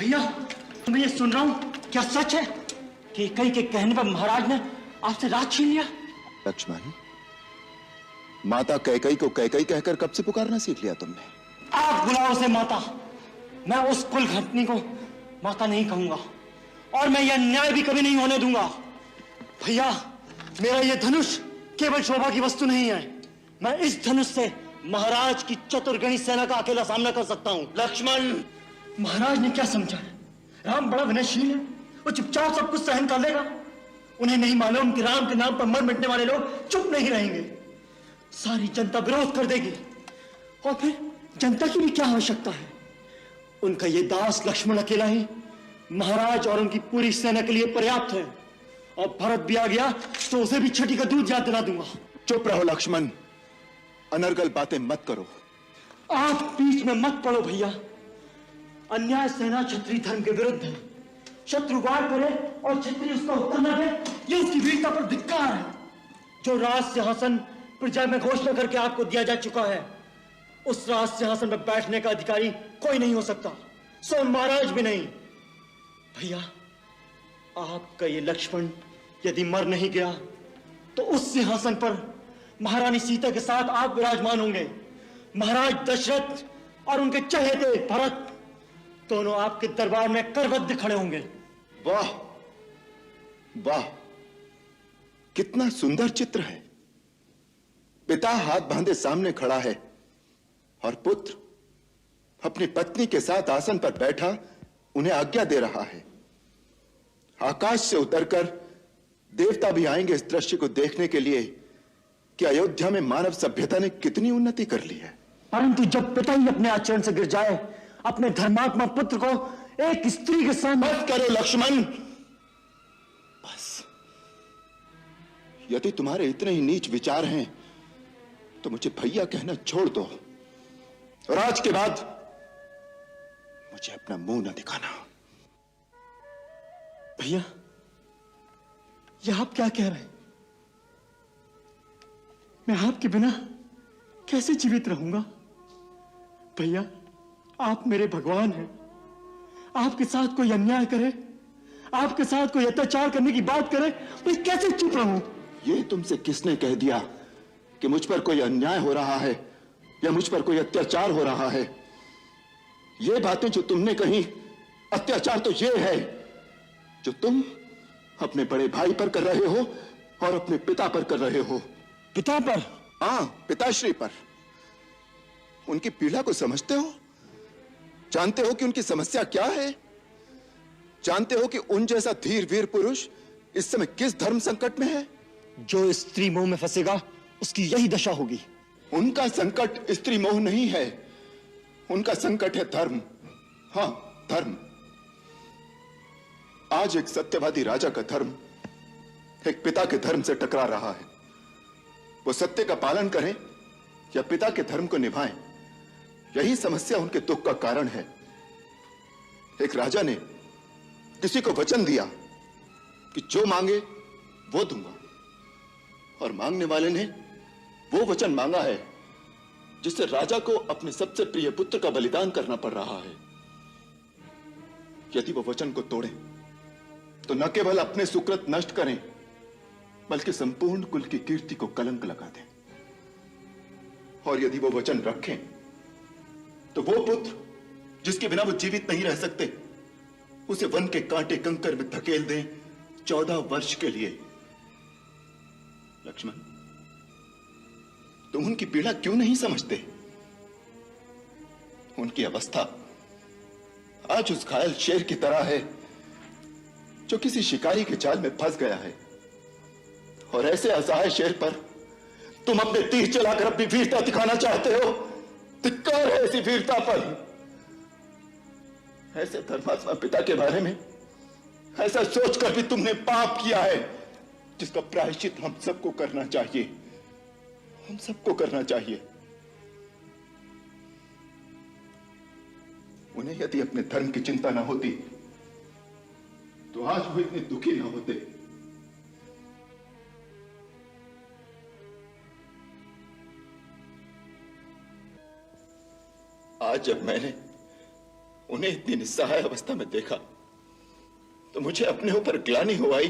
भैया, मैं ये सुन रहा हूँ, क्या सच है कि कई के कहने पर महाराज ने आपसे राज छीन लिया? लक्ष्मण, माता कैकई को कैकई कहकर कब से पुकारना सीख लिया तुमने? आप बुलाओ उसे माता, मैं उस कुल घटनी को माता नहीं कहूंगा और मैं यह न्याय भी कभी नहीं होने दूंगा। भैया, मेरा यह धनुष केवल शोभा की वस्तु नहीं है, मैं इस धनुष से महाराज की चतुर्गणी सेना का अकेला सामना कर सकता हूं। लक्ष्मण, महाराज ने क्या समझा? राम बड़ा विनयशील है, वो चुपचाप सब कुछ सहन कर लेगा। उन्हें नहीं मालूम कि राम के नाम पर मर मिटने वाले लोग चुप नहीं रहेंगे, सारी जनता विरोध कर देगी। और फिर जनता की भी क्या आवश्यकता है? उनका ये दास लक्ष्मण अकेला ही महाराज और उनकी पूरी सेना के लिए पर्याप्त है। और भरत भी आ गया तो उसे भी छठी का दूध याद दिला दूंगा। चुप रहो लक्ष्मण, अनर्गल बातें मत करो। आप बीच में मत पड़ो भैया। अन्याय सेना क्षत्रिय धर्म के विरुद्ध है। शत्रु वार करे और क्षत्रिय उसका उत्तर न दे, ये उसकी वीरता पर धिक्कार है। जो राज सिंहासन प्रजा में घोषणा करके आपको दिया जा चुका है, उस राज सिंहासन पर बैठने का अधिकारी कोई नहीं हो सकता, सो महाराज भी नहीं। भैया, आपका ये लक्ष्मण यदि मर नहीं गया तो उस सिंहासन पर महारानी सीता के साथ आप विराजमान होंगे। महाराज दशरथ और उनके चहेते भरत दोनों आपके दरबार में करबद्ध खड़े होंगे। वाह वाह, कितना सुंदर चित्र है। पिता हाथ बांधे सामने खड़ा है और पुत्र अपनी पत्नी के साथ आसन पर बैठा उन्हें आज्ञा दे रहा है। आकाश से उतरकर देवता भी आएंगे इस दृश्य को देखने के लिए कि अयोध्या में मानव सभ्यता ने कितनी उन्नति कर ली है। परंतु जब पिता ही अपने आचरण से गिर जाए, अपने धर्मात्मा पुत्र को एक स्त्री के सामने। बस करो लक्ष्मण, बस। यदि तुम्हारे इतने ही नीच विचार हैं तो मुझे भैया कहना छोड़ दो और आज के बाद मुझे अपना मुंह न दिखाना। भैया, यह आप क्या कह रहे हैं? मैं आपके बिना कैसे जीवित रहूंगा? भैया, आप मेरे भगवान हैं। आपके साथ कोई अन्याय करे, आपके साथ कोई अत्याचार करने की बात करे, मैं कैसे चुप रहूं? ये तुमसे किसने कह दिया कि मुझ पर कोई अन्याय हो रहा है या मुझ पर कोई अत्याचार हो रहा है? ये बातें जो तुमने कही, अत्याचार तो ये है जो तुम अपने बड़े भाई पर कर रहे हो और अपने पिता पर कर रहे हो। पिता पर? हां, पिताश्री पर। उनकी पीड़ा को समझते हो? जानते हो कि उनकी समस्या क्या है? जानते हो कि उन जैसा धीर वीर पुरुष इस समय किस धर्म संकट में है? जो स्त्री मोह में फंसेगा उसकी यही दशा होगी। उनका संकट स्त्री मोह नहीं है, उनका संकट है धर्म। हां, धर्म। आज एक सत्यवादी राजा का धर्म एक पिता के धर्म से टकरा रहा है। वो सत्य का पालन करें या पिता के धर्म को निभाएं, यही समस्या उनके दुख का कारण है। एक राजा ने किसी को वचन दिया कि जो मांगे वो दूंगा, और मांगने वाले ने वो वचन मांगा है जिससे राजा को अपने सबसे प्रिय पुत्र का बलिदान करना पड़ रहा है। यदि वो वचन को तोड़ें तो न केवल अपने सुकृत नष्ट करें बल्कि संपूर्ण कुल की कीर्ति को कलंक लगा दें। और यदि वो वचन रखें तो वो पुत्र जिसके बिना वो जीवित नहीं रह सकते, उसे वन के कांटे कंकर में धकेल दें 14 वर्ष के लिए। लक्ष्मण, तुम उनकी पीड़ा क्यों नहीं समझते? उनकी अवस्था आज उस घायल शेर की तरह है जो किसी शिकारी के जाल में फंस गया है, और ऐसे असहाय शेर पर तुम अपने तीर चलाकर अपनी वीरता दिखाना चाहते हो। धिक्कार है ऐसी वीरता पर। ऐसे धर्मात्मा पिता के बारे में ऐसा सोचकर भी तुमने पाप किया है जिसका प्रायश्चित हम सबको करना चाहिए, हम सबको करना चाहिए। उन्हें यदि अपने धर्म की चिंता ना होती तो आज वो इतने दुखी ना होते। आज जब मैंने उन्हें इतनी निस्सहाय अवस्था में देखा तो मुझे अपने ऊपर ग्लानि हो आई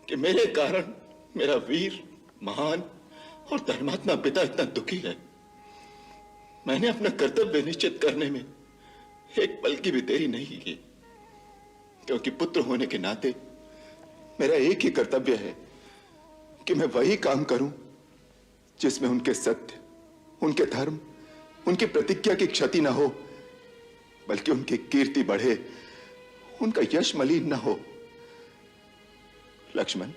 कि मेरे कारण मेरा वीर, महान और धर्मात्मा पिता इतना दुखी है। मैंने अपना कर्तव्य निश्चित करने में एक पल की भी देरी नहीं की, क्योंकि पुत्र होने के नाते मेरा एक ही कर्तव्य है कि मैं वही काम करूं जिसमें उनके सत्य, उनके धर्म, उनकी प्रतिज्ञा की क्षति ना हो, बल्कि उनकी कीर्ति बढ़े, उनका यश मलिन ना हो। लक्ष्मण,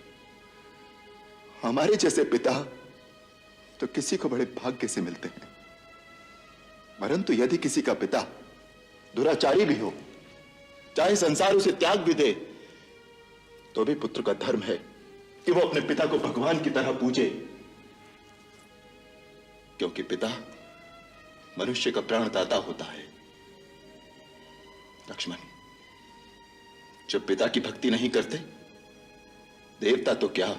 हमारे जैसे पिता तो किसी को बड़े भाग्य से मिलते हैं, परंतु यदि किसी का पिता दुराचारी भी हो, चाहे संसार उसे त्याग भी दे, तो भी पुत्र का धर्म है कि वो अपने पिता को भगवान की तरह पूजे, क्योंकि पिता मनुष्य का प्राणदाता होता है। लक्ष्मण, जब पिता की भक्ति नहीं करते, देवता तो क्या,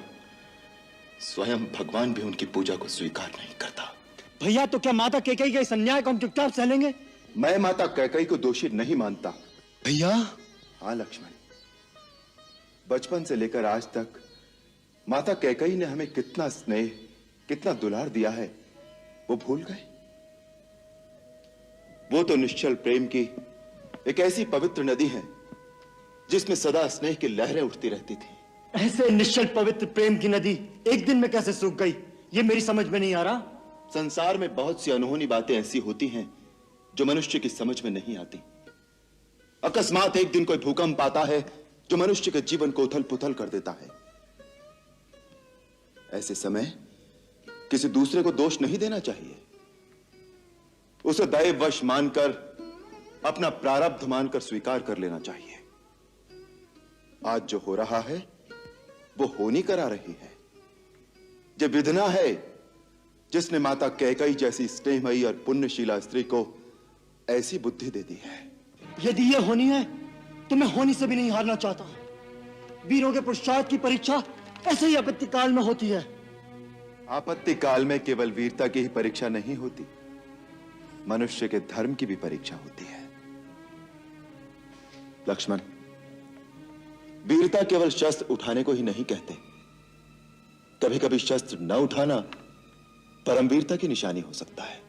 स्वयं भगवान भी उनकी पूजा को स्वीकार नहीं करता। भैया, तो क्या माता कैकेयी के इस अन्याय को हम चुपचाप सह लेंगे? मैं माता कैकेयी को दोषी नहीं मानता। भैया। हाँ लक्ष्मण, बचपन से लेकर आज तक माता कैकेयी ने हमें कितना स्नेह, कितना दुलार दिया है, वो भूल गए? वो तो निश्चल प्रेम की एक ऐसी पवित्र नदी है जिसमें सदा स्नेह की लहरें उठती रहती थी। ऐसे निश्चल पवित्र प्रेम की नदी एक दिन में कैसे सूख गई, ये मेरी समझ में नहीं आ रहा। संसार में बहुत सी अनहोनी बातें ऐसी होती हैं जो मनुष्य की समझ में नहीं आती। अकस्मात एक दिन कोई भूकंप आता है जो मनुष्य के जीवन को उथल पुथल कर देता है। ऐसे समय किसी दूसरे को दोष नहीं देना चाहिए, उसे दैववश मानकर, अपना प्रारब्ध मानकर स्वीकार कर लेना चाहिए। आज जो हो रहा है वो होनी करा रही है। जो विधना है जिसने माता कैकेयी जैसी स्नेहमयी और पुण्यशीला स्त्री को ऐसी बुद्धि दे दी है। यदि ये होनी है तो मैं होनी से भी नहीं हारना चाहता। वीरों के पुरुषार्थ की परीक्षा ऐसे ही आपत्ति काल में होती है। आपत्ति काल में केवल वीरता की ही परीक्षा नहीं होती, मनुष्य के धर्म की भी परीक्षा होती है। लक्ष्मण, वीरता केवल शस्त्र उठाने को ही नहीं कहते। कभी कभी शस्त्र न उठाना परम वीरता की निशानी हो सकता है।